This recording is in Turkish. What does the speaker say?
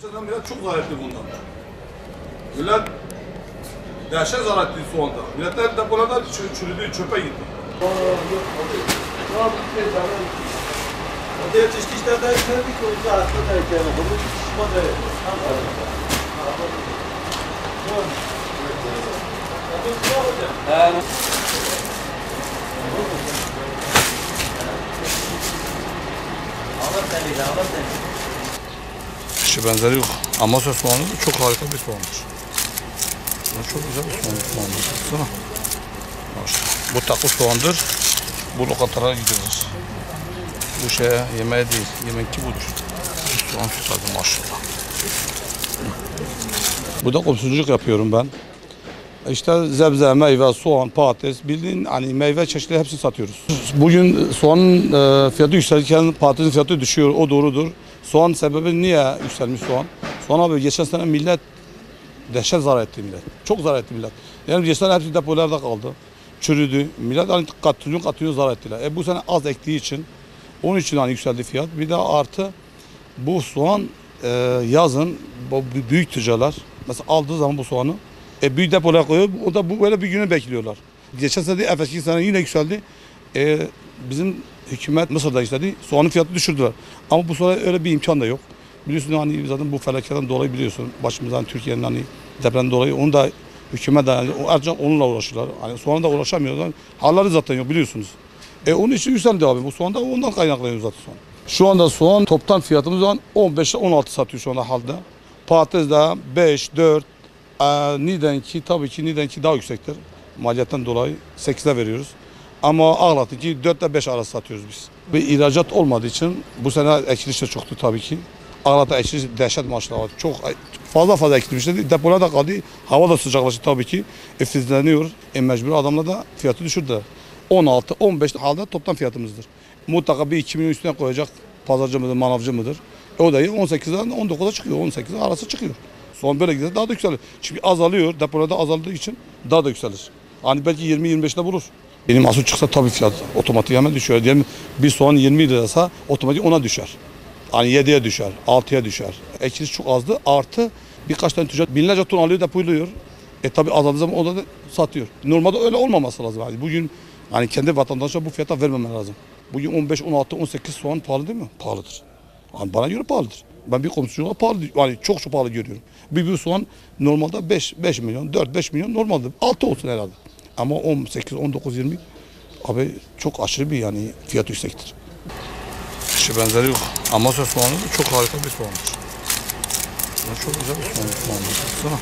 Geçen sene millet çok zarar etti bundan. Millet dehşet zarar etti soğanda. Milletler depolarda çürüdü, çöpe gitti. Odaya çıkışlarda içerdik ki o yüzden aslında da içerdik. Bunu çıkışmadı. Hiç benzeri yok. Amasya soğanı da çok harika bir soğandır. Çok güzel bir soğandır. Baksana. Bu takı soğandır. Bu lokantalara gidilir. Bu şeye yemeğe değil. Yemekki budur. Bu soğan sütadı maşallah. Burada komşuculuk yapıyorum ben. İşte zebze, meyve, soğan, patates, bildiğin hani meyve çeşitleri hepsini satıyoruz. Bugün soğanın fiyatı yükselirken patatesin fiyatı düşüyor, o doğrudur. Soğan sebebi niye yükselmiş soğan? Soğan abi geçen sene millet dehşet zarar etti millet. Çok zarar etti millet. Yani geçen sene hepsi depolarda kaldı. Çürüdü. Millet hani katılıyor zarar ettiler. Bu sene az ektiği için onun için hani yükseldi fiyat. Bir de artı bu soğan yazın bu büyük tüccarlar mesela aldığı zaman bu soğanı büyük depolara koyuyor. O da bu böyle bir günü bekliyorlar. Geçen sene değil, evvelki sene yine yükseldi. Bizim hükümet Mısır'da istedi. Soğanın fiyatını düşürdüler. Ama bu sene öyle bir imkan da yok. Biliyorsun hani zaten bu felaketten dolayı biliyorsun. Başımızdan Türkiye'nin hani depremden dolayı onu da hükümet de yani, ancak onunla uğraşıyorlar. Hani soğana da uğraşamıyorlar. Halleri zaten yok biliyorsunuz. Onun için yükseldi abi. Bu soğan da ondan kaynaklanıyor zaten soğan. Şu anda soğan toptan fiyatımız 15 ile 16 satıyor şu anda halde. Patates de 5, 4, Niğde'ninki tabii ki Niğde'ninki daha yüksektir. Maliyetten dolayı 8'e veriyoruz. Ama Ağlat'ınki 4 ile 5 arası satıyoruz biz. Bir ihracat olmadığı için bu sene ekiliş de çoktu tabii ki. Ağlat'ta ekiliş dehşet maşallah. Çok fazla ekilmişti. Depolarda kaldı. Hava da sıcaklaştı tabii ki. Filizleniyor. Mecbur adamlar da fiyatı düşürdüler. 16, 15 halde toptan fiyatımızdır. Mutlaka bir 2 milyon üstüne koyacak pazarcı mıdır, manavcı mıdır? O da 18'den 19'a çıkıyor. 18'e arası çıkıyor. Son böyle gider daha da yükselir. Çünkü azalıyor. Depolarda azaldığı için daha da yükselir. Hani belki 20-25'te bulur. Benim asıl çıksa tabii fiyat otomatik hemen düşüyor. Diyelim bir soğan 20 liraysa otomatik 10'a düşer. Hani 7'ye düşer, 6'ya düşer. Ekiliş çok azdı. Artı birkaç tane tüccar binlerce ton alıyor depoluyor. Tabii azaldığı zaman o da satıyor. Normalde öyle olmaması lazım. Yani bugün hani kendi vatandaşa bu fiyata vermemen lazım. Bugün 15, 16, 18 soğan pahalı değil mi? Pahalıdır. Yani bana göre pahalıdır. Ben bir komşucuğa pahalı, yani çok pahalı görüyorum. Bir soğan normalde 5 milyon, 4-5 milyon normalde. 6 olsun herhalde. Ama 18, 19, 20 abi çok aşırı bir yani fiyat yüksektir. Hiç benzeri yok. Amasya soğanı da çok harika bir soğandır. Çok güzel bir soğandır. Baksana.